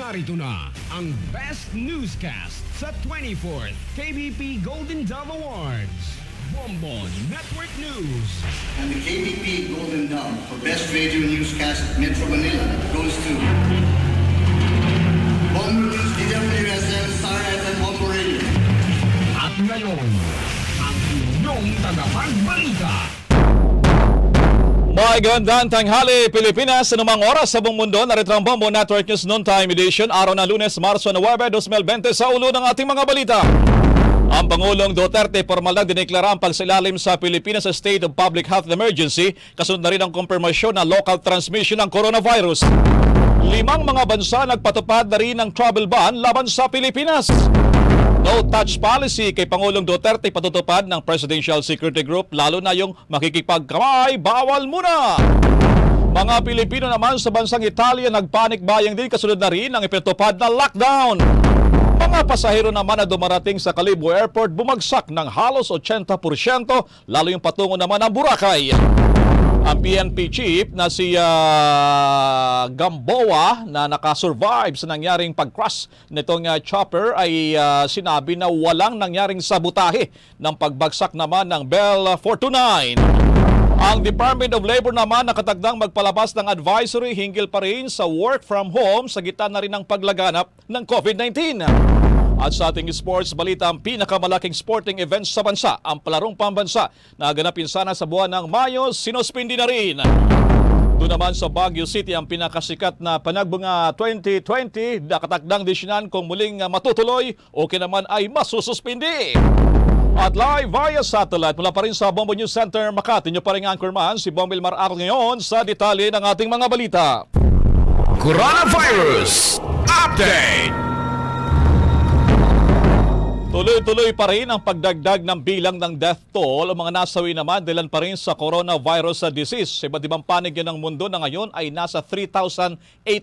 Narito na ang Best Newscast sa 24th KBP Golden Dove Awards. Bonbon Network News. And the KBP Golden Dove for Best Radio Newscast at Metro Manila goes to Bonbon News, DWSM, Star FM, Bonbon Radio. At ngayon, ang inyong tagapagbalita. Magandang tanghali, Pilipinas. Sa numang oras sa buong mundo, narito ang Bonbon Network News Noontime Edition, araw ng Lunes, Marso 9, 2020. Sa ulo ng ating mga balita. Ang Pangulong Duterte formal na dineklara ang pagsilalim sa Pilipinas sa State of Public Health Emergency, kasunod na rin ang kumpirmasyon na local transmission ng coronavirus. 5 mga bansa nagpatupad na rin ng travel ban laban sa Pilipinas. No-touch policy kay Pangulong Duterte patutupad ng Presidential Security Group, lalo na yung makikipagkamay, bawal muna. Mga Pilipino naman sa bansang Italia nagpanik buying din, kasunod na rin ang ipinatupad na lockdown. Mga pasahero naman na dumarating sa Kalibo Airport bumagsak ng halos 80%, lalo yung patungo naman ng Boracay. Ang PNP chief na si Gamboa na nakasurvive sa nangyaring pag-crash nitong chopper ay sinabi na walang nangyaring sabotahe ng pagbagsak naman ng Bell 429. Ang Department of Labor naman nakatagdang magpalabas ng advisory hinggil pa rin sa work from home sa gitna na rin ng paglaganap ng COVID-19. At sa ating sports balita, ang pinakamalaking sporting events sa bansa, ang palarong pambansa na ganapin sana sa buwan ng Mayo, sinuspindi na rin. Doon naman sa Baguio City, ang pinakasikat na panagbunga 2020, nakatakdang desisyonan kung muling matutuloy o kinaman ay masususpindi. At live via satellite mula pa rin sa Bombo News Center, Makati, nyo pa rin anchorman si Bombil Mar-Ar ngayon sa detalye ng ating mga balita. Coronavirus Update! Tuloy-tuloy pa rin ang pagdagdag ng bilang ng death toll o mga nasawi naman dahil pa rin sa coronavirus disease. Sa iba't ibang panig ng mundo na ngayon ay nasa 3,830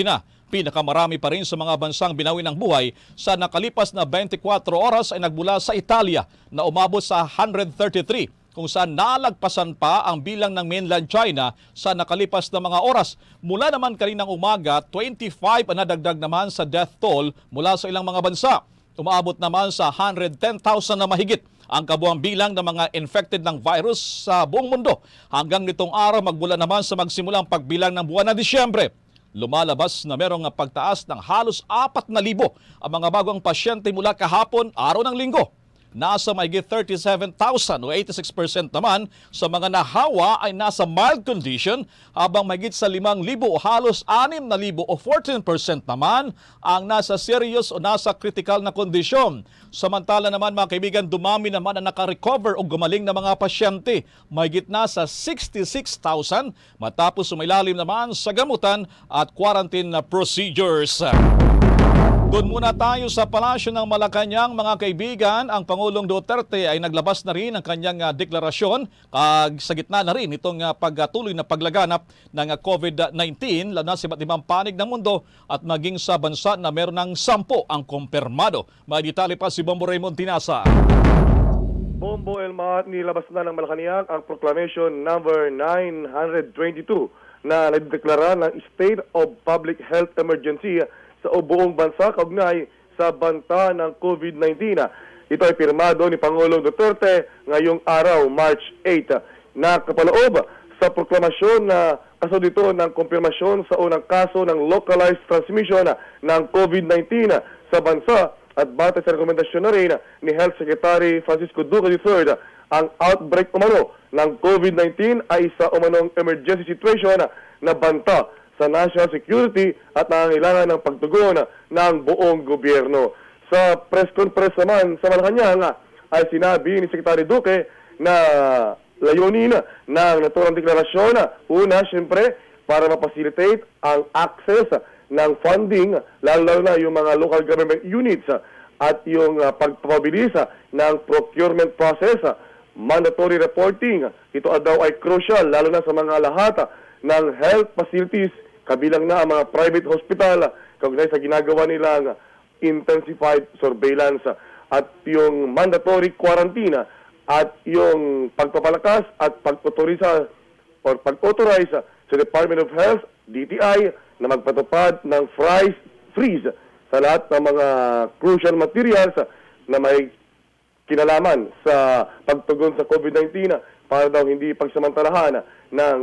na. Pinakamarami pa rin sa mga bansang binawi ng buhay sa nakalipas na 24 oras ay nagmula sa Italia na umabot sa 133, kung saan nalagpasan pa ang bilang ng mainland China sa nakalipas na mga oras. Mula naman kaninang umaga, 25 ang nadagdag naman sa death toll mula sa ilang mga bansa. Umaabot naman sa 110,000 na mahigit ang kabuang bilang ng mga infected ng virus sa buong mundo. Hanggang nitong araw, magmula naman sa magsimulang pagbilang ng buwan na Disyembre. Lumalabas na merong pagtaas ng halos 4,000 ang mga bagong pasyente mula kahapon, araw ng Linggo. Nasa mahigit 37,000 o 86% naman sa mga nahawa ay nasa mild condition, habang mahigit sa 5,000 o halos 6,000 o 14% naman ang nasa serious o nasa critical na kondisyon. Samantala naman mga kaibigan, dumami naman ang nakarecover o gumaling na mga pasyente. Mahigit nasa 66,000 matapos sumailalim naman sa gamutan at quarantine procedures. Doon muna tayo sa Palasyo ng Malacanang, mga kaibigan. Ang Pangulong Duterte ay naglabas na rin ng kanyang deklarasyon sa gitna na rin itong pagtuloy na paglaganap ng COVID-19, lalo na sa iba't ibang panig ng mundo at maging sa bansa na meron ng 10 ang kumpirmado. May detalye pa si Bombo Raymond Tinasa. Bombo Elma, nilabas na ng Malacanang ang Proclamation number 922 na nagdeklara ng State of Public Health Emergency sa buong bansa kaugnay sa banta ng COVID-19. Ito ay pirmado ni Pangulong Duterte ngayong araw, March 8, na kapaloob sa proklamasyon na kasunod ito ng kumpirmasyon sa unang kaso ng localized transmission ng COVID-19 sa bansa at batay sa rekomendasyon na rin ni Health Secretary Francisco Duque III. Ang outbreak umano ng COVID-19 ay sa umanong emergency situation na banta sa national security at nangangailangan ng pagtugon ng buong gobyerno. Sa press conference naman sa Malacanang ay sinabi ni Secretary Duque na layunin ng naturang deklarasyon, una, siyempre, para mapacilitate ang access ng funding, lalo na yung mga local government units at yung pagpapabilis ng procurement process, mandatory reporting. Ito daw ay crucial, lalo na sa mga lahat ng health facilities, kabilang na ang mga private hospital, kaugnay sa ginagawa nilang intensified surveillance at yung mandatory quarantine at yung pagpapalakas at pag-authorize sa Department of Health, DTI, na magpatupad ng freeze sa lahat ng mga crucial materials na may kinalaman sa pagtugon sa COVID-19 para daw hindi pagsamantalahan ng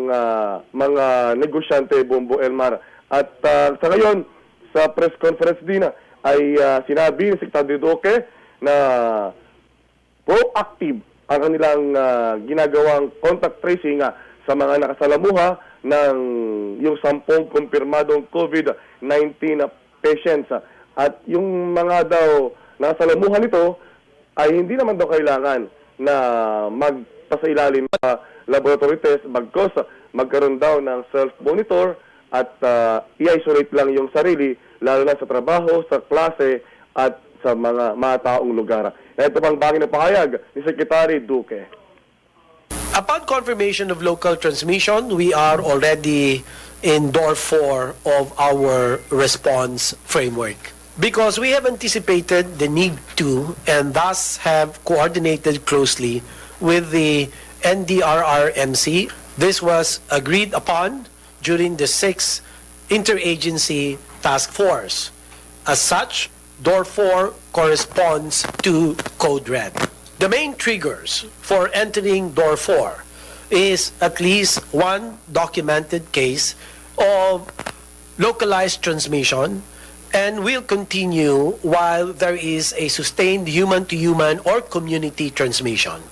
mga negosyante, Bombo Elmar. At sa ngayon, sa press conference din ay sinabi ni Secretary Duque na proactive ang kanilang ginagawang contact tracing sa mga nakasalamuha ng yung 10 kumpirmadong COVID-19 patients. At yung mga daw nakasalamuhan nito ay hindi naman daw kailangan na magpasailalim sa laboratory test, bagkos magkaroon daw ng self-monitor at i-isolate lang yung sarili, lalo na sa trabaho, sa klase at sa mga taong lugar. Ito pang bangin na pahayag ni Secretary Duque. Upon confirmation of local transmission, we are already in door 4 of our response framework. Because we have anticipated the need to and thus have coordinated closely with the NDRRMC. This was agreed upon during the 6th Interagency Task Force. As such, door 4 corresponds to Code Red. The main triggers for entering door 4 is at least one documented case of localized transmission and will continue while there is a sustained human-to-human or community transmission.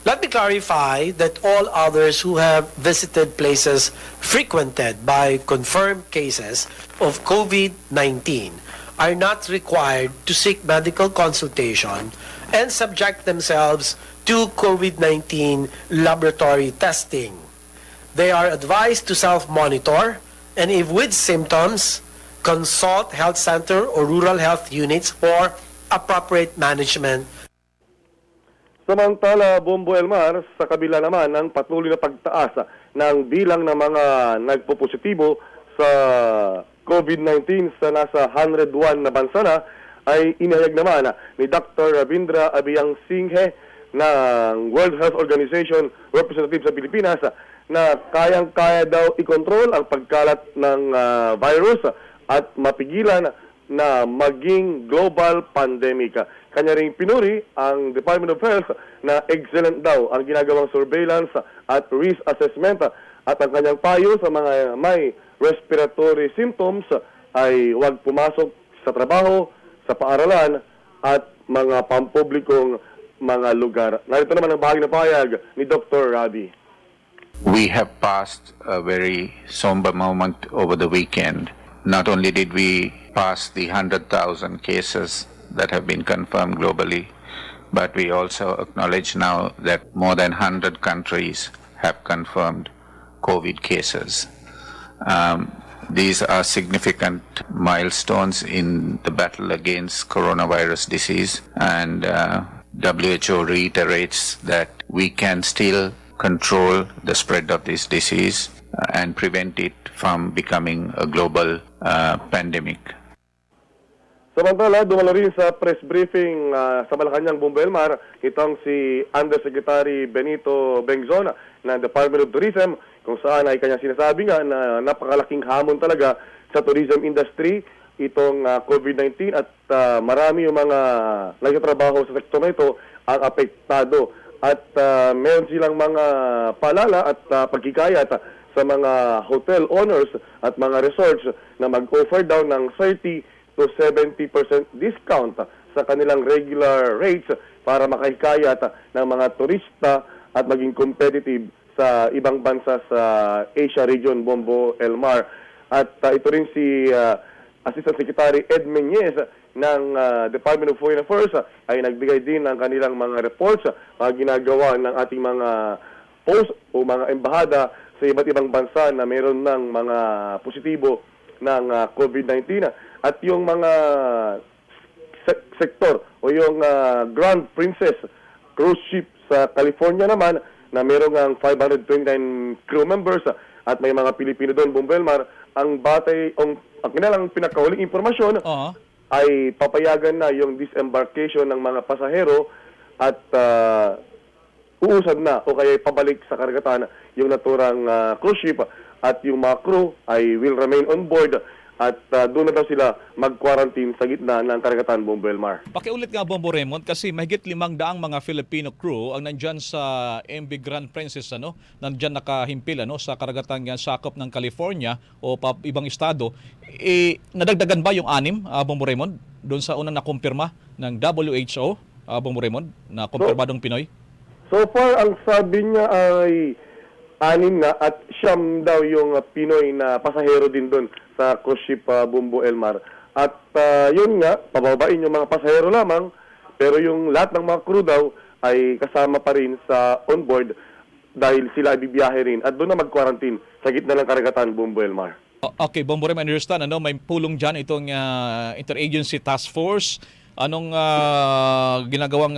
Let me clarify that all others who have visited places frequented by confirmed cases of COVID-19 are not required to seek medical consultation and subject themselves to COVID-19 laboratory testing. They are advised to self-monitor and if with symptoms, consult health center or rural health units for appropriate management. Samantala, Bombo Elmar, sa kabila naman ng patuloy na pagtaas ng bilang ng mga nagpopositibo sa COVID-19 sa nasa 101 na bansa na, ay inihayag naman ni Dr. Ravindra Abhyang Singhe ng World Health Organization representative sa Pilipinas na kayang-kaya daw i-control ang pagkalat ng virus at mapigilan na maging global pandemic. Kanya ring pinuri ang Department of Health na excellent daw ang ginagawang surveillance at risk assessment at ang kanyang payo sa mga may respiratory symptoms ay huwag pumasok sa trabaho, sa paaralan at mga pampublikong mga lugar. Narito naman ang bahagi na payag ni Dr. Rabi. We have passed a very somber moment over the weekend. Not only did we pass the 100,000 cases that have been confirmed globally, but we also acknowledge now that more than 100 countries have confirmed COVID cases. These are significant milestones in the battle against coronavirus disease, and WHO reiterates that we can still control the spread of this disease and prevent it from becoming a global pandemic. Samantala, dumalo rin sa press briefing sa Malacanang, Bombo Elmar, itong si Undersecretary Benito Bengzon ng Department of Tourism, kung saan ay kanya sinasabi nga na napakalaking hamon talaga sa tourism industry itong COVID-19 at marami yung mga nagtatrabaho sa sektor na ito ang apektado. At meron silang mga paalala at pagkikayat sa mga hotel owners at mga resorts na mag-offer daw ng 30 to 70% discount sa kanilang regular rates para makahikayat ng mga turista at maging competitive sa ibang bansa sa Asia region, Bombo Elmar. At ito rin si Assistant Secretary Ed Meñez ng Department of Foreign Affairs ay nagbigay din ng kanilang mga reports, ginagawa ng ating mga post o mga embahada sa iba't ibang bansa na mayroon ng mga positibo ng COVID-19. At yung mga sektor o yung Grand Princess cruise ship sa California naman na mayroong ang 529 crew members at may mga Pilipino doon, Bombo Elmar, ang kanilang pinakahuling impormasyon ay papayagan na yung disembarkation ng mga pasahero at uusad na o kaya pabalik sa karagatan yung naturang cruise ship at yung mga crew ay will remain on board at doon na daw sila mag-quarantine sa gitna ng karagatan Bombo Elmar. Pakiulit nga, Bombo Raymond, kasi mahigit 500 mga Filipino crew ang nandyan sa MV Grand Princess, nandyan nakahimpil sa karagatang sakop ng California o ibang estado. Nadagdagan ba yung 6, Bombo Raymond, doon sa unang nakumpirma ng WHO, Bombo Raymond, na kumpirmadong Pinoy? So far, ang sabi niya ay 6 na at 9 daw yung Pinoy na pasahero din doon sa cruise ship Bombo Elmar. At yun nga, pababain yung mga pasahero lamang, pero yung lahat ng mga crew daw ay kasama pa rin sa onboard dahil sila ay bibiyahe rin at doon na mag-quarantine sa gitna ng karagatan Bombo Elmar. Okay, Bombo Raymond, I understand, may pulong dyan itong interagency task force. Anong ginagawang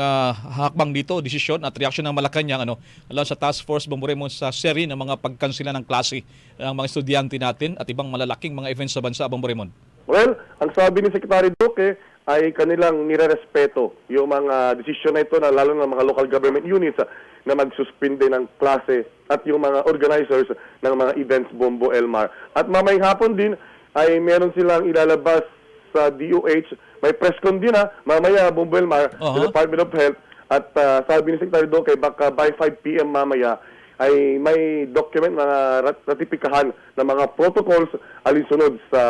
hakbang dito, desisyon at reaksyon ng Malacanang alam sa task force, Bombo Raymond, sa seri ng mga pagkansila ng klase ng mga estudyante natin at ibang malalaking mga events sa bansa, Bombo Raymond? Well, ang sabi ni Secretary Duque ay kanilang nirerespeto yung mga desisyon na ito, na lalo ng mga local government units na magsuspinde ng klase at yung mga organizers ng mga events Bombo Elmar. At mamayang hapon din ay meron silang ilalabas sa DOH. May press con din mamaya Bombo Elmar, sa Department of Health. At sabi ni Secretary Duque, baka by 5 p.m. mamaya ay may document na ratipikahan ng mga protocols alinsunod sa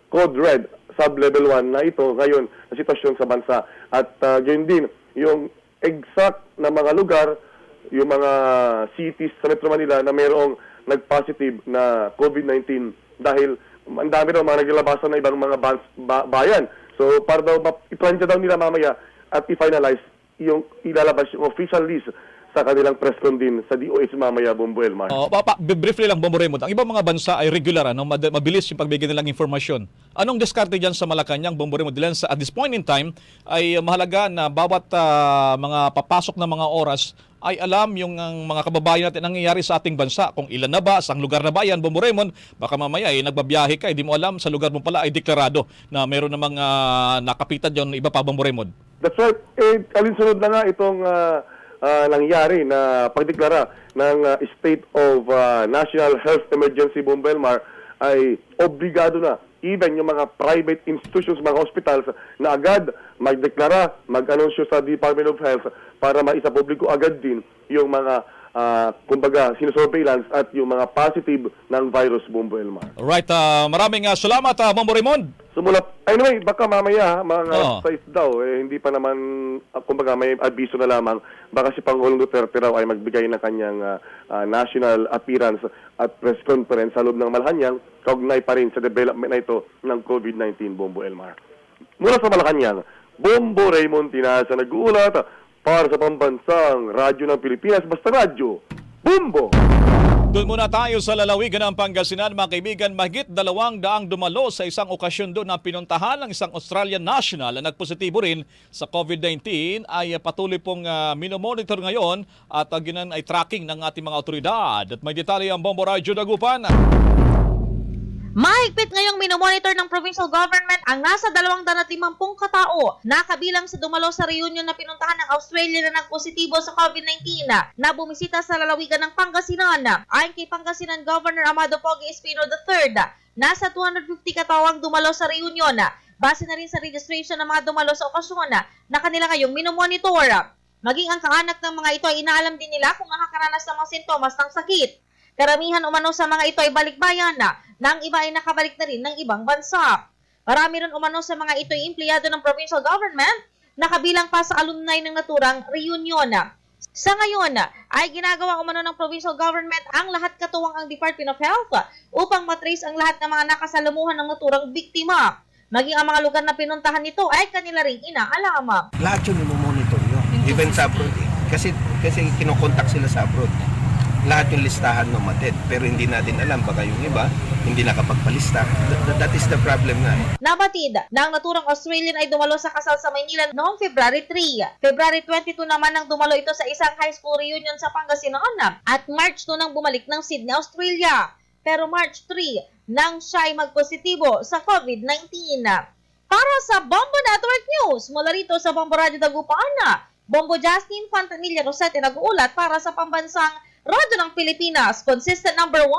Code Red Sub-Level 1 na ito ngayon na sitwasyon sa bansa. At yun din, yung exact na mga lugar, yung mga cities sa Metro Manila na mayroong nag-positive na COVID-19 dahil ang dami daw mga naglalabasan na ibang mga bayan. So, para daw iplansya daw nila mamaya at i-finalize yung ilalabas yung official list sa kanilang press con din sa DOH mamaya, Bombo Elmar. Briefly lang, Bombo Raymond, ang ibang mga bansa ay regular, mabilis yung pagbigay nilang informasyon. Anong diskarte dyan sa Malacanang, Bombo Raymond? At this point in time, ay mahalaga na bawat mga papasok na mga oras ay alam yung mga kababayan natin nangyayari sa ating bansa. Kung ilan na ba, saang lugar na ba yan, Bombo Raymond, baka mamaya nagbabiyahe ka, hindi mo alam, sa lugar mo pala ay deklarado na meron namang nakapitan dyan iba pa, Bombo Raymond. That's right. Alinsunod na nga itong nangyari na pagdeklara ng State of National Health Emergency Bombo Elmar ay obligado na even yung mga private institutions, mga hospitals na agad magdeklara, mag-anunsyo sa Department of Health para maisapubliko agad din yung mga kumbaga sinusurveillance at yung mga positive ng virus Bombo Elmar. Right, maraming salamat, Bombo Raymond. Anyway, baka mamaya mga size daw, hindi pa naman, kumbaga may abiso na lamang, baka si Pangulong Duterte raw ay magbigay ng kanyang national appearance at press conference sa loob ng Malacanang, kaugnay pa rin sa development na ito ng COVID-19, Bombo Elmar. Mula sa Malacanang, Bombo Raymond Tinasa nag-uulat para sa pambansang radyo ng Pilipinas, basta radyo, Bombo! Doon muna tayo sa lalawigan ng Pangasinan, mga kaibigan. Mahigit 200 dumalo sa isang okasyon doon na pinuntahan ng isang Australian national na nagpositibo rin sa COVID-19 ay patuloy pong minomonitor ngayon at ginan ay tracking ng ating mga otoridad. At may detalye ang Bombo Radyo Dagupan. Mahigpit ngayong minomonitor ng provincial government ang nasa 250 katao na kabilang sa dumalo sa reunion na pinuntahan ng Australia na nagpositibo sa COVID-19 na bumisita sa lalawigan ng Pangasinan. Ayon kay Pangasinan Governor Amado Pogi Espino III, nasa 250 katawang dumalo sa reunion. Base na rin sa registration ng mga dumalo sa okasyon na kanila ngayong minomonitor. Maging ang kaanak ng mga ito ay inaalam din nila kung nakakaranas ng mga sintomas ng sakit. Karamihan umano sa mga ito ay balikbayan nang iba ay nakabalik na rin ng ibang bansa. Marami rin umano sa mga ito ay empleyado ng provincial government na kabilang pa sa alumni ng naturang reunion. Sa ngayon ay ginagawa umano ng provincial government ang lahat katuwang ang Department of Health upang matrace ang lahat ng mga nakasalamuhan ng naturang biktima. Maging ang mga lugar na pinuntahan nito ay kanila ring inaalam. Lahat yun monitor yun. Even sa abroad Kasi kinokontak sila sa abroad. Lahat yung listahan ng matid. Pero hindi natin alam, baka yung iba, hindi nakapagpalista. That is the problem nga. Nabatid na ang naturang Australian ay dumalo sa kasal sa Maynila noong February 3. February 22 naman ang dumalo ito sa isang high school reunion sa Pangasinan at March 2 nang bumalik ng Sydney, Australia. Pero March 3 nang siya ay magpositibo sa COVID-19. Para sa Bombo Network News, mula rito sa Bombo Radio Dagupan, Bombo Justin Fantanilla Rosete nag-uulat para sa pambansang Radyo ng Pilipinas, consistent number 1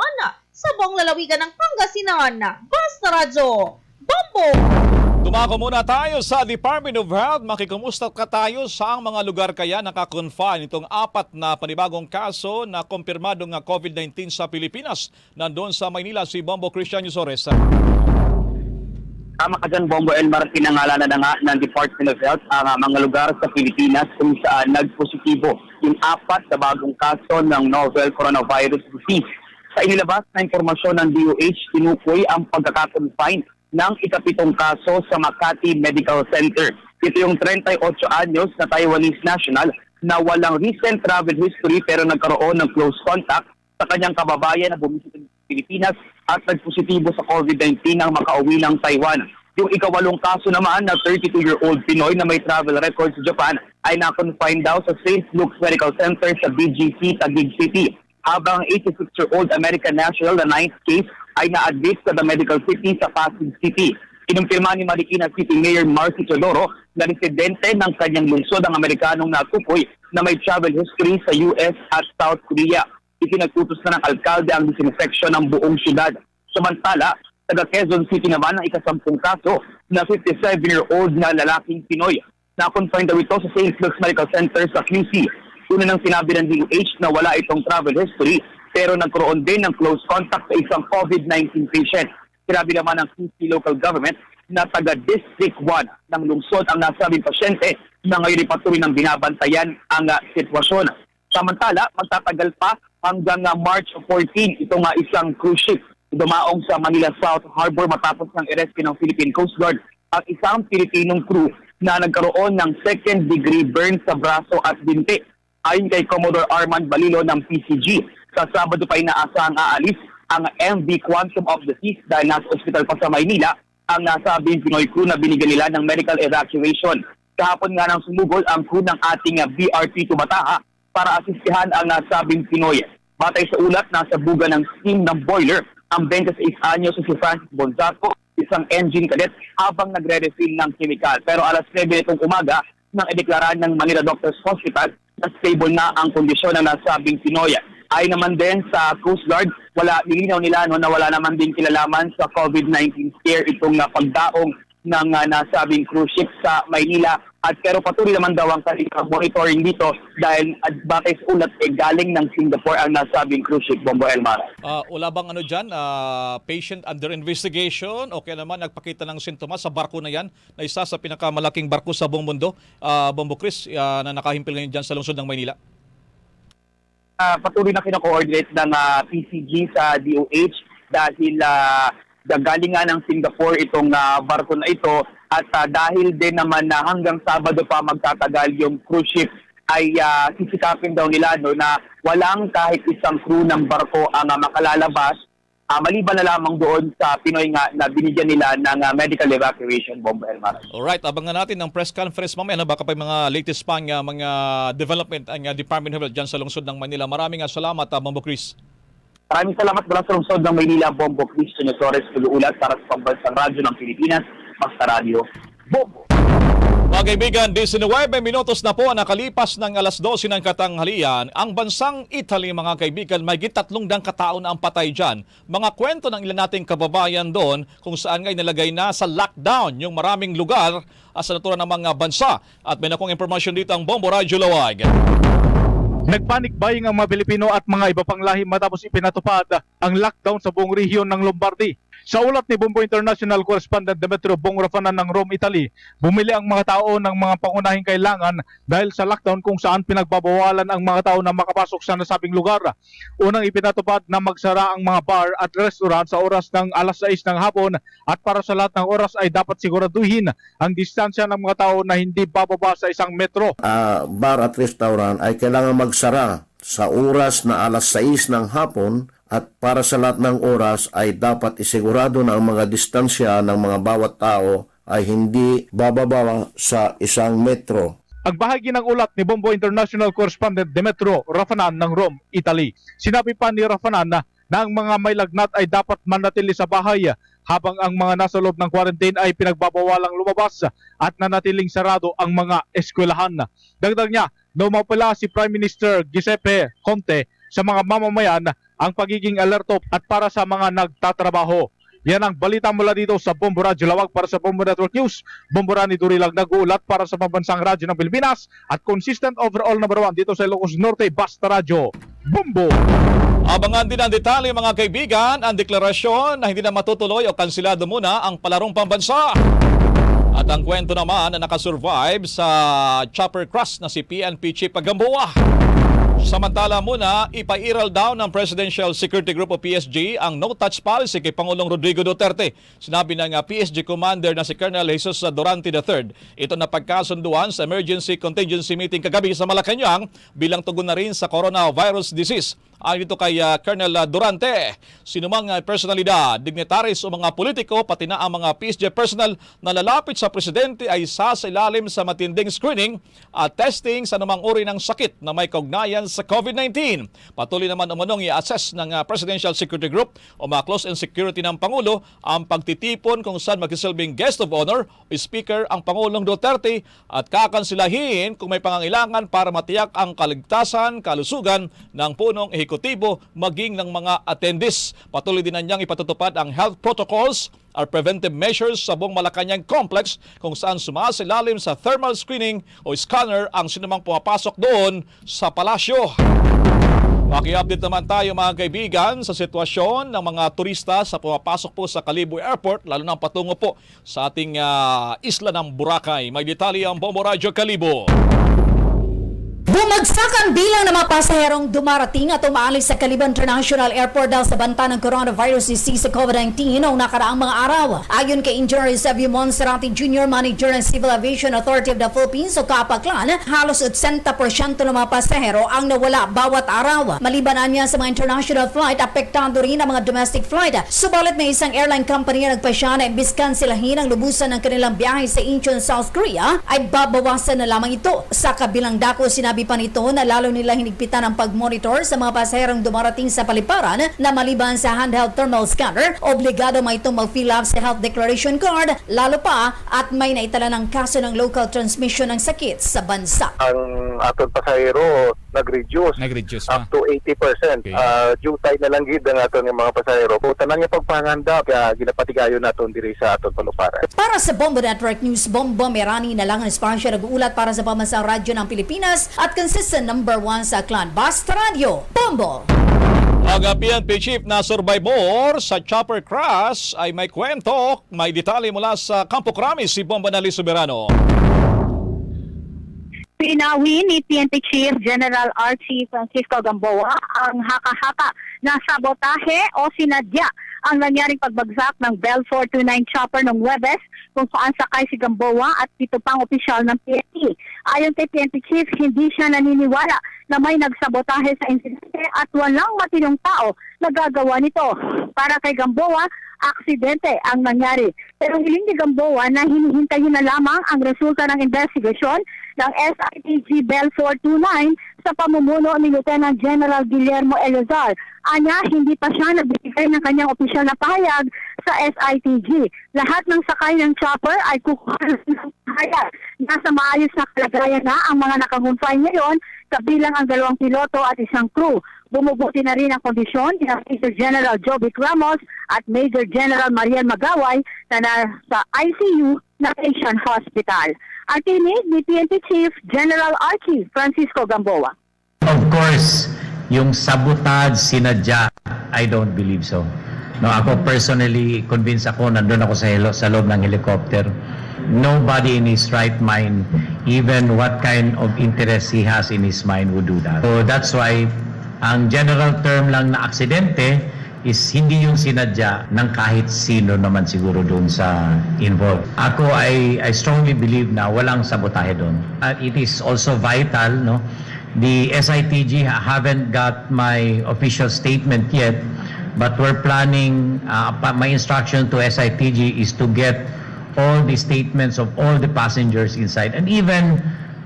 sa buong lalawigan ng Pangasinan. Basta Radyo, Bombo! Dumako muna tayo sa Department of Health. Makikumusta ka tayo sa mga lugar kaya nakakonfine itong 4 na panibagong kaso na kumpirmadong COVID-19 sa Pilipinas. Nandoon sa Maynila si Bombo Christian Yusores. Tama ka dyan, Bombo Elmar, pinangalanan na nga ng Department of Health ang mga lugar sa Pilipinas kung saan nagpositibo yung 4 na bagong kaso ng novel coronavirus disease. Sa inilabas na informasyon ng DOH, tinukoy ang pagkakakonfine ng 7 kaso sa Makati Medical Center. Ito yung 38 anyos na Taiwanese national na walang recent travel history pero nagkaroon ng close contact sa kanyang kababayan na bumisita sa Pilipinas at nagpositibo sa COVID-19 nang makauwi ng Taiwan. Yung 8 kaso naman na 32-year-old Pinoy na may travel record sa Japan ay na-confine daw sa St. Luke's Medical Center sa BGC, Taguig City. Habang 86-year-old American national na 9th case ay na-admit sa The Medical City sa Pasig City. Kinumpirma ni Marikina City Mayor Marcy Teodoro na residente ng kanyang lungsod ang Amerikanong natukoy na may travel history sa US at South Korea. Itinagtutos na ng alkalde ang disinfection ng buong syudad. Samantala, taga Quezon City naman ang 10 kaso na 57-year-old na lalaking Pinoy. Na-confine daw ito sa St. Luke's Medical Center sa QC. Una nang sinabi ng DOH na wala itong travel history pero nagkaroon din ng close contact sa isang COVID-19 patient. Sinabi naman ng QC local government na taga District 1 ng lungsod ang nasabing pasyente na ngayon patuloy ng binabantayan ang sitwasyon. Samantala, magtatagal pa hanggang March 14 itong isang cruise ship dumaong sa Manila South Harbor matapos ng arrestin ng Philippine Coast Guard at isang Pilipinong crew na nagkaroon ng second-degree burn sa braso at binti. Ayon kay Commodore Armand Balilo ng PCG, sa Sabado pa inaasahang aalis ang MV Quantum of the Seas dahil nasa ospital pa sa Maynila ang nasabing Pinoy crew na binigyan nila ng medical evacuation. Kahapon nga nang sumugol ang crew ng ating BRT Tumataha para asistihan ang nasabing Pinoy. Batay sa ulat, nasa buga ng steam ng boiler ang 26 anyos si Francis Bonzaco, isang engine cadet habang nagre-refill ng chemical. Pero alas 9 itong umaga nang ideklara ng Manila Doctors Hospital na stable na ang kondisyon ng nasabing Pinoy. Ay naman din sa Coast Guard, nilinaw nila na wala naman din kilalaman sa COVID-19 scare itong pagdaong ng nasabing cruise ship sa Maynila. At pero patuloy naman daw ang kanilang monitoring dito dahil batay sa ulat galing ng Singapore ang nasabing cruise ship, Bombo Elmar. Wala bang dyan, patient under investigation o kaya naman nagpakita ng sintomas sa barko na yan na isa sa pinakamalaking barko sa buong mundo, Bombo Chris, na nakahimpil ngayon dyan sa lungsod ng Maynila? Patuloy na kino-coordinate ng PCG sa DOH dahil galing nga ng Singapore itong barko na ito at dahil din naman na hanggang Sabado pa magtatagal yung cruise ship ay sisikapin daw nila na walang kahit isang crew ng barko ang makalalabas maliban na lamang doon sa Pinoy nga na binigyan nila ng medical evacuation, Bombo Elmar. Alright, abangan natin ng press conference mamaya. Baka pa mga latest pang mga development ang Department of Health dyan sa lungsod ng Manila. Maraming salamat, Bombo Chris. Maraming salamat mula sa lungsod ng Maynila, Bombo Chris Torres, nag-uulat para sa Pambansang Radyo ng Pilipinas, Basta Radio, Bombo. Mga kaibigan, 19 minutos na po nakalipas ng alas 12 ng katanghalian. Ang bansang Italy, mga kaibigan, may 300 katao na ang patay dyan. Mga kwento ng ilan nating kababayan doon kung saan ngay nilagay na sa lockdown yung maraming lugar sa naturang ng mga bansa. At may nakong impormasyon dito ang Bombo Radyo Lawag. Nagpanik buying ang mga Pilipino at mga iba pang lahim matapos ipinatupad ang lockdown sa buong rehiyon ng Lombardy. Sa ulat ni Bombo International Correspondent Demetrio Bong Rafanan ng Rome, Italy, bumili ang mga tao ng mga pangunahing kailangan dahil sa lockdown kung saan pinagbabawalan ang mga tao na makapasok sa nasabing lugar. Unang ipinatupad na magsara ang mga bar at restaurant sa oras ng alas 6 ng hapon at para sa lahat ng oras ay dapat siguraduhin ang distansya ng mga tao na hindi bababa sa 1 metro. Bar at restaurant ay kailangan magsara sa oras na alas 6 ng hapon at para sa lahat ng oras ay dapat isigurado na ang mga distansya ng mga bawat tao ay hindi bababa sa 1 metro. Ang bahagi ng ulat ni Bombo International Correspondent Demetrio Rafanan ng Rome, Italy. Sinabi pa ni Rafanan na ang mga may lagnat ay dapat manatili sa bahay habang ang mga nasa loob ng quarantine ay pinagbabawalang lumabas at nanatiling sarado ang mga eskwelahan. Dagdag niya, numapala si Prime Minister Giuseppe Conte sa mga mamamayan ang pagiging alerto at para sa mga nagtatrabaho. Yan ang balita mula dito sa Bombo Radyo Lawag para sa Bombo Network News. Bombo Rani Durilag nag-uulat para sa pambansang radyo ng Pilipinas at consistent overall number 1 dito sa Ilocos Norte, Basta Radyo. Bombo! Abangan din ang detalye mga kaibigan, ang deklarasyon na hindi na matutuloy o kansilado muna ang palarong pambansa. At ang kwento naman na nakasurvive sa chopper crash na si PNP Chief Gamboa. Samantala muna, ipairal daw ng Presidential Security Group o PSG ang no-touch policy kay Pangulong Rodrigo Duterte. Sinabi ng PSG Commander na si Colonel Jesus Durante III. Ito na pagkasunduan sa Emergency Contingency Meeting kagabi sa Malacanang bilang tugon na rin sa coronavirus disease. Ayon dito kay Colonel Durante, sinumang personalidad, dignitaries o mga politiko, pati na ang mga PSG personnel na lalapit sa presidente ay sasailalim sa matinding screening at testing sa anumang uri ng sakit na may kaugnayan sa COVID-19. Patuloy naman umunong i-assess ng Presidential Security Group o mga close and security ng Pangulo ang pagtitipon kung saan magsisilbing guest of honor o speaker ang Pangulong Duterte at kakansilahin kung may pangangailangan para matiyak ang kaligtasan, kalusugan ng punong ehekutibo maging ng mga attendees. Patuloy din niyang ipatutupad ang health protocols or preventive measures sa buong Malacanang Complex kung saan sumasilalim sa thermal screening o scanner ang sinumang pumapasok doon sa palasyo. Maki-update naman tayo mga kaibigan sa sitwasyon ng mga turista sa pumapasok po sa Kalibo Airport, lalo na patungo po sa ating isla ng Boracay. May detalye ang Bombo Radyo Kalibo. Bumagsak ang bilang ng mga pasaherong dumarating at umaalis sa Kalibo International Airport dahil sa banta ng coronavirus disease sa COVID-19 noong nakaraang mga araw. Ayon kay Engineer Eusebio Monserrate Jr., Manager ng Civil Aviation Authority of the Philippines o Kapaklan, halos 80% ng mga pasahero ang nawala bawat araw. Maliban niya sa mga international flight, apektado rin ang mga domestic flight. Subalit may isang airline company na nagpasya na imbis kansilahin ang lubusan ng kanilang biyahe sa Incheon, South Korea, ay babawasan na lamang ito. Sa kabilang dako, sinabi pa nito na lalo nila hinigpitan ang pag-monitor sa mga pasaherong dumarating sa paliparan na maliban sa handheld thermal scanner, obligado may itong mag-fill up sa health declaration card, lalo pa at may naitala ng kaso ng local transmission ng sakit sa bansa. Ang atong pasahero nag-reduce up to 80%. Okay. Jutay na lang gid ang aton ng mga pasahero. Tanang yung pagpanganda, kaya ginapatigayon naton diri sa aton paluparan. Para sa Bombo Network News, Bombo Merani na lang ang espasyo nag-uulat para sa pamansang radyo ng Pilipinas at consistent number 1 sa Clan Basta Radio, Bombo. Ang PNP Chief na survivor sa chopper crash ay may kwento, may detalye mula sa Campo Crame, si Bombo Nali Soberano. Pinawin ni PNP Chief General Archie Francisco Gamboa ang haka-haka na sabotahe o sinadya ang nangyaring pagbagsak ng Bell 429 chopper ng Huwebes kung saan sakay si Gamboa at 7 pang opisyal ng PNP. Ayon kay PNP Chief, hindi siya naniniwala na may nagsabotahe sa insidente at walang matinong tao na gagawa nito. Para kay Gamboa, aksidente ang nangyari. Pero hiling ni Gamboa na hinihintayin na lamang ang resulta ng investigasyon ng SITG Bell 429 sa pamumuno ni Lieutenant General Guillermo Elazar. Anya, hindi pa siya nagbigay ng kanyang opisyal na pahayag sa SITG. Lahat ng sakay ng chopper ay kukuha ng pahayag. Nasa maayos na kalagayan na ang mga nakangumpay ngayon, kabilang ang 2 piloto at isang crew. Bumubuti na rin ang kondisyon ni Major General Jovic Ramos at Major General Mariel Magaway na nasa ICU ng Asian Hospital. Ang tinig ni PNP Chief General Archie Francisco Gamboa. Of course, yung sabotage sinadya, I don't believe so. No, ako personally convinced ako, nandun ako sa loob ng helicopter. Nobody in his right mind, even what kind of interest he has in his mind, would do that. So that's why ang general term lang na aksidente is hindi yung sinadya ng kahit sino naman siguro doon sa involved. Ako, I strongly believe na walang sabotahe doon. It is also vital, no? The SITG haven't got my official statement yet, but we're planning, my instruction to SITG is to get all the statements of all the passengers inside and even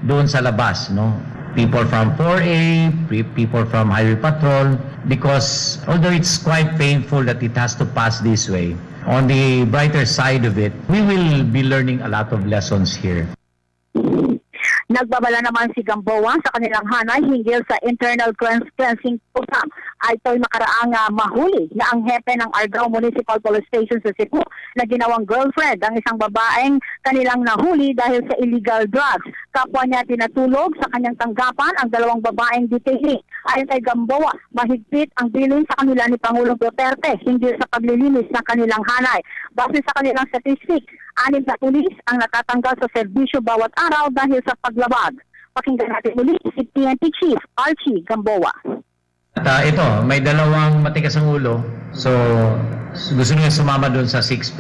doon sa labas, no? People from 4A, people from Highway Patrol, because although it's quite painful that it has to pass this way, on the brighter side of it, we will be learning a lot of lessons here. Nagbabala naman si Gamboa sa kanilang hanay hinggil sa internal cleansing program ay ito'y makaraang mahuli na ang hepe ng Argao Municipal Police Station sa Cebu na ginawang girlfriend ang isang babaeng kanilang nahuli dahil sa illegal drugs. Kapwa niya tinatulog sa kanyang tanggapan ang dalawang babaeng detainee. Ayon kay Gamboa, mahigpit ang bilin sa kanila ni Pangulong Duterte hinggil sa paglilinis ng kanilang hanay. Base sa kanilang statistics, 6 na pulis ang natatanggal sa serbisyo bawat araw dahil sa paglabag. Pakinggan natin muli si PNP Chief Archie Gamboa. At ito, may dalawang matigas ang ulo. So, gusto nyo sumama doon sa 6%.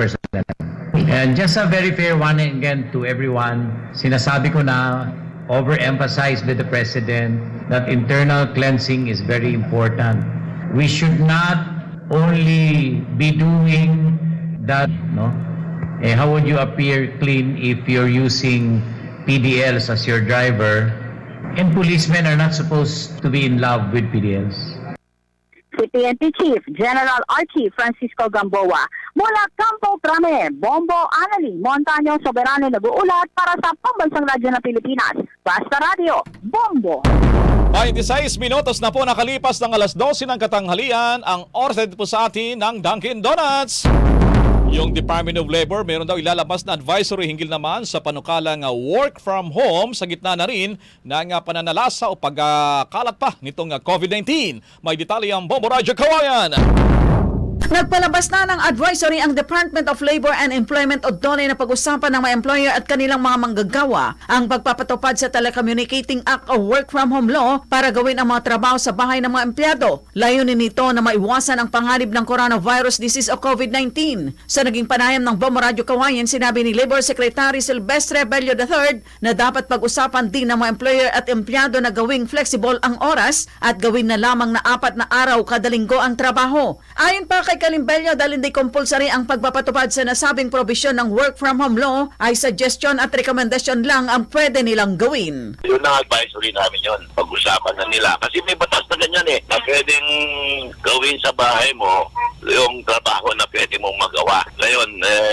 And just a very fair warning again to everyone. Sinasabi ko na, overemphasized by the President, that internal cleansing is very important. We should not only be doing that, no? How would you appear clean if you're using PDLs as your driver? And policemen are not supposed to be in love with PDLs. Si PNP Chief General Archie Francisco Gamboa. Mula Campo Crame, Bombo Anali, Montaño Soberano nag-uulat para sa Pambansang Radyo ng Pilipinas. Basta Radio, Bombo. 26 minutos na po nakalipas ng alas 12 ng katanghalian. Ang oras po sa atin ng Dunkin' Donuts. Yung Department of Labor meron daw ilalabas na advisory hinggil naman sa panukalang work from home sa gitna na rin ng pananalasa o pagkalat pa nitong COVID-19. May detalye ang Bombo Radyo Kawayan. Nagpalabas na ng advisory ang Department of Labor and Employment o DOLE na pag-usapan ng mga employer at kanilang mga manggagawa ang pagpapatupad sa Telecommunicating Act o Work from Home Law para gawin ang mga trabaho sa bahay ng mga empleyado. Layunin nito na maiwasan ang panganib ng coronavirus disease o COVID-19. Sa naging panayam ng Bombo Radyo Kawayan, sinabi ni Labor Secretary Silvestre Bello III na dapat pag-usapan din ng mga employer at empleyado na gawing flexible ang oras at gawin na lamang na 4 na araw kada linggo ang trabaho. Ayon pa kay Kalimbello, dahil hindi compulsory ang pagpapatupad sa nasabing probisyon ng work from home law, ay suggestion at recommendation lang ang pwede nilang gawin. Yun ang advisory namin yun. Pag-usapan na nila. Kasi may batas na ganyan na pwedeng gawin sa bahay mo yung trabaho na pwede mong magawa. Ngayon,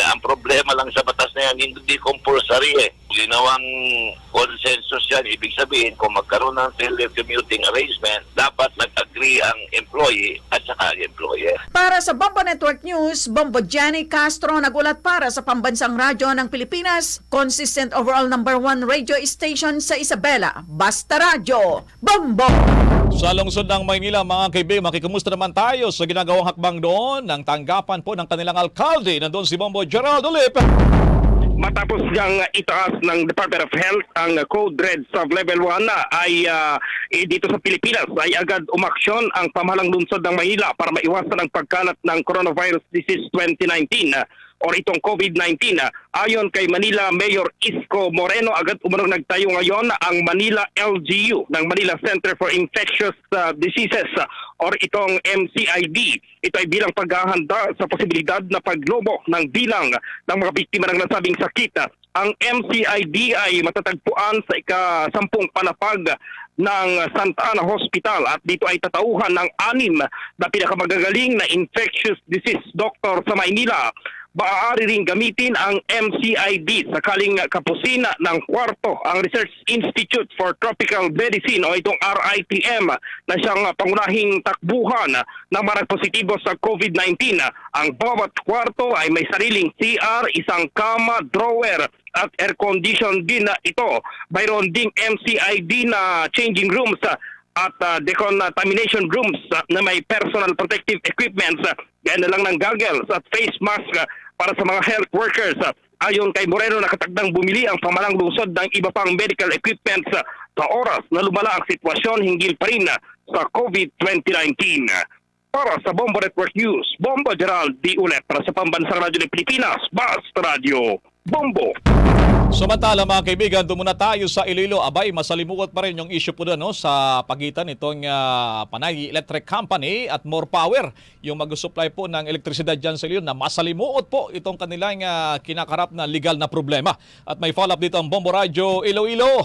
ang problema lang sa batas na yan, hindi compulsory Ginawang consensus yan. Ibig sabihin, kung magkaroon ng telecommuting arrangement, dapat nag-agree ang employee at saka employer. Para sa Bombo Network News, Bombo Jenny Castro nagulat para sa Pambansang Radyo ng Pilipinas, consistent overall number 1 radio station sa Isabela, Basta Radio, Bombo! Sa lungsod ng Maynila, mga kaibigan, makikumusta naman tayo sa ginagawang hakbang doon ng tanggapan po ng kanilang alkalde. Nandun si Bombo Gerald Olip. Matapos niyang itaas ng Department of Health ang Code Red sa Level 1 ay dito sa Pilipinas ay agad umaksyon ang pamahalang lungsod ng Maynila para maiwasan ang pagkalat ng coronavirus disease 2019 or itong COVID-19. Ayon kay Manila Mayor Isko Moreno, agad umanong nagtayo ngayon ang Manila LGU ng Manila Center for Infectious Diseases or itong MCID. Ito ay bilang paghahanda sa posibilidad na paglobo ng bilang ng mga biktima ng nasabing sakit. Ang MCID ay matatagpuan sa ika-10 panapag ng Santa Ana Hospital at dito ay tatauhan ng 6 na pinakamagagaling na infectious disease doctor sa Maynila. Maaari ring gamitin ang MCID sakaling kapusin ng kwarto ang Research Institute for Tropical Medicine o itong RITM na siyang pangunahing takbuhan ng mga positibo sa COVID-19. Ang bawat kwarto ay may sariling CR, isang kama, drawer at air condition din na ito. Mayroon ding MCID na changing rooms at decontamination rooms na may personal protective equipments, gaya na lang ng goggles at face mask para sa mga health workers. Ayon kay Moreno, nakatagdang bumili ang pamahalang lungsod ng iba pang medical equipments sa oras na lumala ang sitwasyon hinggil pa rin sa COVID-2019. Para sa Bombo Network News, Bombo Gerald D. Ulet para sa Pambansang Radyo ng Pilipinas, Basta Radio, Bombo! Samantala mga kaibigan, doon muna tayo sa Iloilo. Abay, masalimuot pa rin yung issue po doon sa pagitan itong Panay Electric Company at More Power. Yung mag-supply po ng elektrisidad dyan sa Iloilo na masalimuot po itong kanilang kinakarap na legal na problema. At may follow-up dito ang Bombo Radio Iloilo.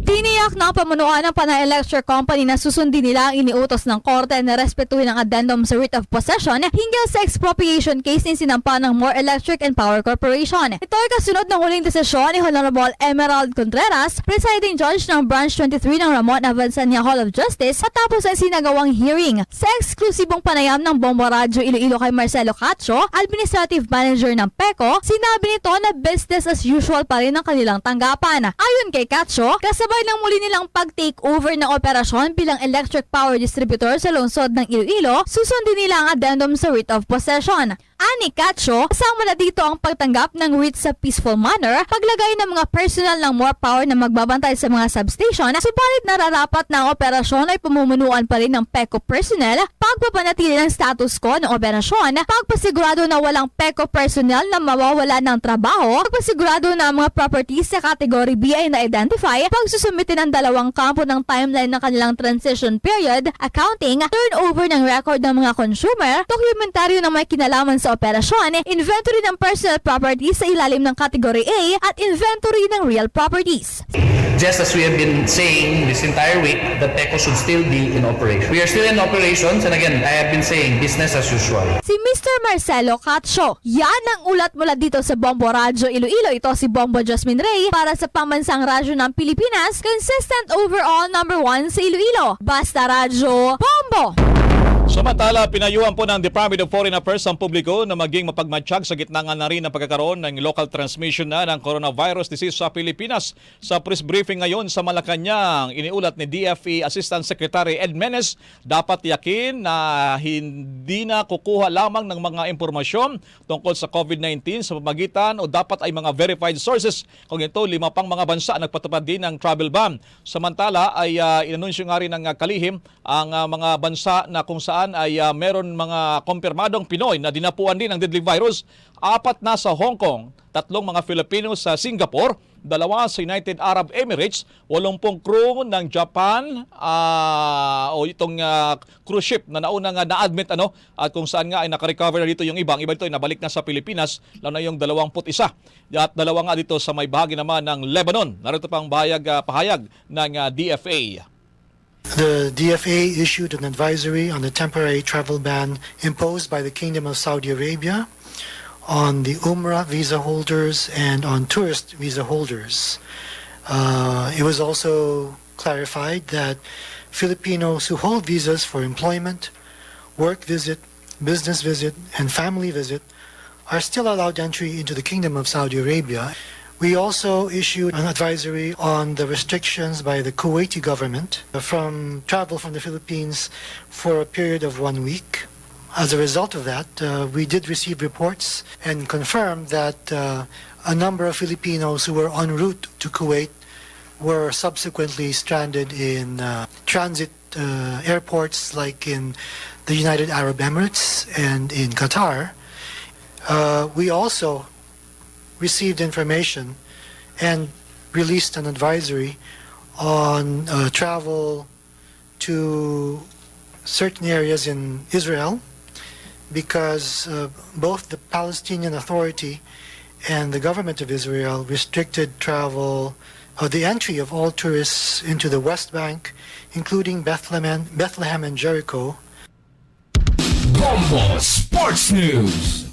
Tiniyak ng pamunuan ng Panay Electric Company na susundin nila ang iniutos ng korte na respetuhin ang addendum sa writ of possession hinggil sa expropriation case ni sinampa ng More Electric and Power Corporation. Ito ay kasunod ng huling desisyon ni Honorable Emerald Contreras, presiding judge ng Branch 23 ng Ramon Avansania Hall of Justice, matapos ang sinagawang hearing sa eksklusibong panayam ng Bombo Radyo Iloilo kay Marcelo Cacho, Administrative Manager ng PECO. Sinabi nito na business as usual pa rin ang kanilang tanggapan. Ayon kay Cacho, kasabay ng muli nilang pag-take over ng operasyon bilang electric power distributor sa lungsod ng Iloilo, susundin nila ang addendum sa writ of possession. Ani Cacho, kasama na dito ang pagtanggap ng writ sa peaceful manner, paglagay ng mga personnel ng More Power na magbabantay sa mga substation, subalit nararapat na ang operasyon ay pamumunuan pa rin ng PECO personnel, pagpapanatili ng status quo ng operasyon, pagpasigurado na walang PECO personnel na mawawala ng trabaho, pagpasigurado na ang mga properties sa category B ay na-identify, pagsusumitin ang dalawang kampo ng timeline ng kanilang transition period, accounting, turnover ng record ng mga consumer, dokumentaryo ng may kinalaman sa operasyon, inventory ng personal properties sa ilalim ng category A at inventory ng real properties. Just as we have been saying this entire week, that PECO should still be in operation. We are still in operations, and again, I have been saying business as usual. Si Mr. Marcelo Cacho, yan ang ulat mula dito sa Bombo Radyo Iloilo. Ito si Bombo Jasmine Ray para sa Pambansang Radyo ng Pilipinas, consistent overall number 1 sa Iloilo. Basta Radyo, Bombo! Samantala, pinayuhan po ng Department of Foreign Affairs ang publiko na maging mapagmatsyag sa gitna nga na rin ng pagkakaroon ng local transmission na ng coronavirus disease sa Pilipinas. Sa press briefing ngayon sa Malacanang, iniulat ni DFE Assistant Secretary Ed Menes, dapat yakin na hindi na kukuha lamang ng mga impormasyon tungkol sa COVID-19 sa pamagitan o dapat ay mga verified sources. Kung ito, 5 pang mga bansa nagpatupad din ng travel ban. Samantala ay inanunsyo nga rin ng kalihim ang mga bansa na kung saan ay meron mga kumpirmadong Pinoy na dinapuan din ng deadly virus. 4 na sa Hong Kong, 3 mga Filipino sa Singapore, 2 sa United Arab Emirates, 80 crew ng Japan o itong cruise ship na naunang na-admit at kung saan nga ay nakarecover na dito yung iba. Ang iba dito ay nabalik na sa Pilipinas, lalo na yung 21 at 2 nga dito sa may bahagi naman ng Lebanon. Narito pang pahayag ng DFA. The DFA issued an advisory on the temporary travel ban imposed by the Kingdom of Saudi Arabia on the Umrah visa holders and on tourist visa holders. It was also clarified that Filipinos who hold visas for employment, work visit, business visit, and family visit are still allowed entry into the Kingdom of Saudi Arabia. We also issued an advisory on the restrictions by the Kuwaiti government from travel from the Philippines for a period of 1 week. As a result of that, we did receive reports and confirmed that a number of Filipinos who were en route to Kuwait were subsequently stranded in transit airports like in the United Arab Emirates and in Qatar. We also received information and released an advisory on travel to certain areas in Israel because both the Palestinian Authority and the government of Israel restricted travel or the entry of all tourists into the West Bank, including Bethlehem and Jericho. Bombo Sports News.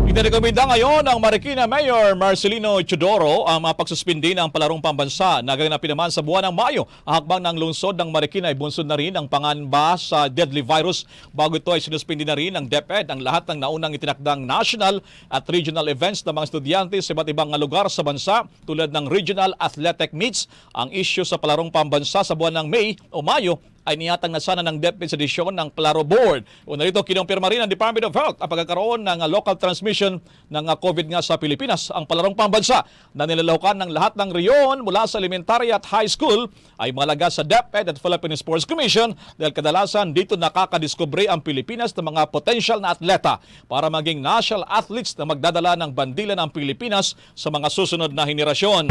Inirekomenda ngayon ng Marikina Mayor Marcelino Chodoro ang mapagsuspindi ng palarong pambansa na gaganapin naman sa buwan ng Mayo. Ang hakbang ng lungsod ng Marikina ay bunsod na rin ang pangamba sa deadly virus. Bago ito ay sinuspindi na rin ng DepEd ang lahat ng naunang itinakdang national at regional events ng mga estudyante sa iba't ibang lugar sa bansa tulad ng regional athletic meets. Ang issue sa palarong pambansa sa buwan ng May o Mayo ay niyatang na sana ng DepEd sa edisyon ng Palaro Board. Una rito, kinumpirma rin ng Department of Health ang pagkakaroon ng local transmission ng COVID nga sa Pilipinas. Ang palarong pambansa na nilalahukan ng lahat ng reyon mula sa elementary at high school ay malaga sa DepEd at Philippine Sports Commission dahil kadalasan dito nakakadiskubre ang Pilipinas ng mga potential na atleta para maging national athletes na magdadala ng bandila ng Pilipinas sa mga susunod na henerasyon.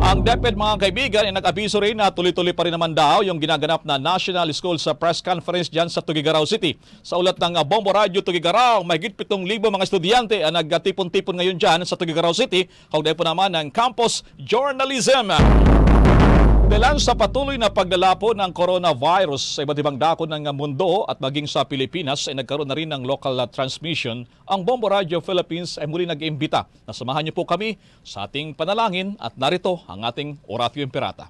Ang DepEd mga kaibigan ay nag-abiso rin na tuloy-tuloy pa rin naman daw yung ginaganap na National School sa press conference dyan sa Tuguegarao City. Sa ulat ng Bombo Radio Tuguegarao, may higit 7,000 mga estudyante ang nagtipon-tipon ngayon dyan sa Tuguegarao City. Kaugnay po naman ng Campus Journalism. Dahilan sa patuloy na paglalapo ng coronavirus sa iba't ibang dako ng mundo at maging sa Pilipinas ay nagkaroon na rin ng local transmission. Ang Bombo Radio Philippines ay muli nag-iimbita na samahan niyo po kami sa ating panalangin at narito ang ating Oratio Imperata.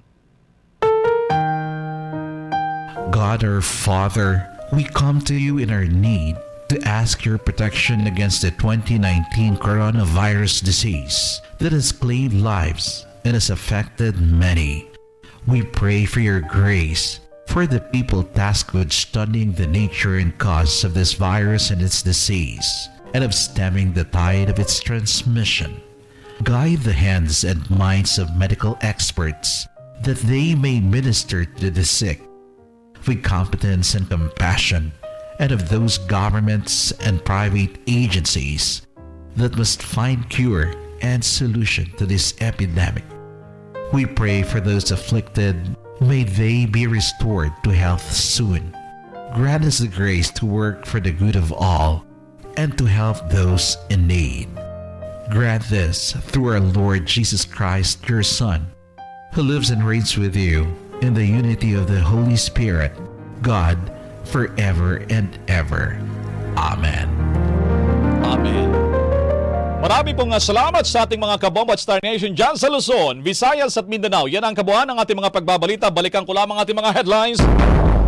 God our Father, we come to you in our need to ask your protection against the 2019 coronavirus disease that has claimed lives and has affected many. We pray for your grace for the people tasked with studying the nature and cause of this virus and its disease, and of stemming the tide of its transmission. Guide the hands and minds of medical experts that they may minister to the sick with competence and compassion, and of those governments and private agencies that must find cure and solution to this epidemic. We pray for those afflicted. May they be restored to health soon. Grant us the grace to work for the good of all and to help those in need. Grant this through our Lord Jesus Christ, your Son, who lives and reigns with you in the unity of the Holy Spirit, God, forever and ever. Amen. Amen. Marami pong salamat sa ating mga kabombo at Star Nation dyan sa Luzon, Visayas at Mindanao. Yan ang kabuuan ng ating mga pagbabalita. Balikan ko lamang ating mga headlines.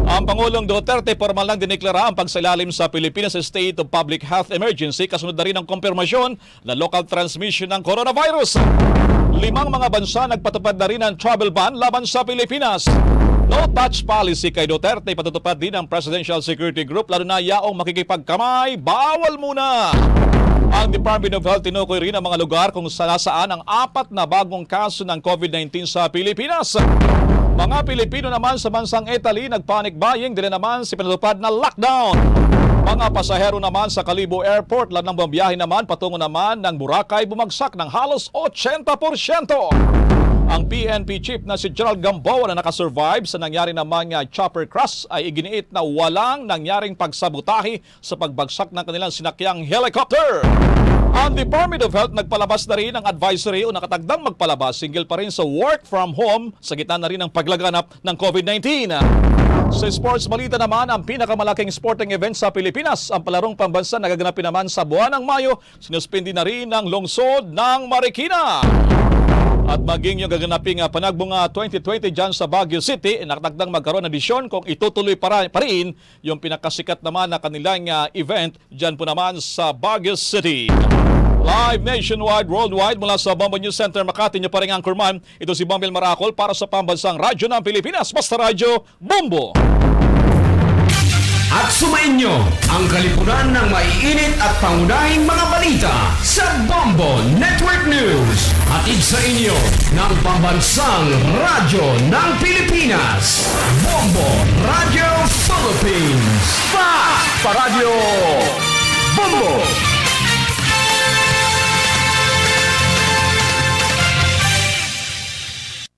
Ang Pangulong Duterte formal lang dineklara ang pagsailalim sa Pilipinas sa State of Public Health Emergency. Kasunod na rin ang kumpirmasyon na local transmission ng coronavirus. 5 mga bansa nagpatupad na rin ang travel ban laban sa Pilipinas. No-touch policy kay Duterte, patutupad din ang Presidential Security Group, lalo na yaong makikipagkamay, bawal muna. Ang Department of Health tinukoy rin ang mga lugar kung saan ang 4 na bagong kaso ng COVID-19 sa Pilipinas. Mga Pilipino naman sa bansang Italy nagpanic buying, din naman si pinatupad na lockdown. Mga pasahero naman sa Kalibo Airport, lahat ng bumiyahe naman patungo naman ng Boracay bumagsak ng halos 80%. Ang PNP chief na si General Gamboa na nakasurvive sa nangyari namang chopper crash ay iginiit na walang nangyaring pagsabotahe sa pagbagsak ng kanilang sinakyang helicopter. Ang Department of Health nagpalabas na rin ng advisory o nakatagdang magpalabas single pa rin sa work from home sa gitna na rin ng paglaganap ng COVID-19. Sa sports balita naman, ang pinakamalaking sporting event sa Pilipinas, ang palarong pambansa nagaganapin naman sa buwan ng Mayo, sinuspindi na rin ang lungsod ng Marikina. At maging yung gaganaping panagbunga 2020 dyan sa Baguio City, nakatagdang magkaroon ng desisyon kung itutuloy pa rin yung pinakasikat naman na kanilang event dyan po naman sa Baguio City. Live nationwide, worldwide, mula sa Bombo News Center Makati, nyo pa rin ang Anchorman. Ito si Bombel Maracol para sa pambansang radyo ng Pilipinas. Basta Radyo, Bombo! At sumainyo ang kalipunan ng maiinit at pangunahing mga balita sa Bombo Network News. Hatid sa inyo ng pambansang radyo ng Pilipinas. Bombo Radio Philippines. Pa! Radyo Bombo!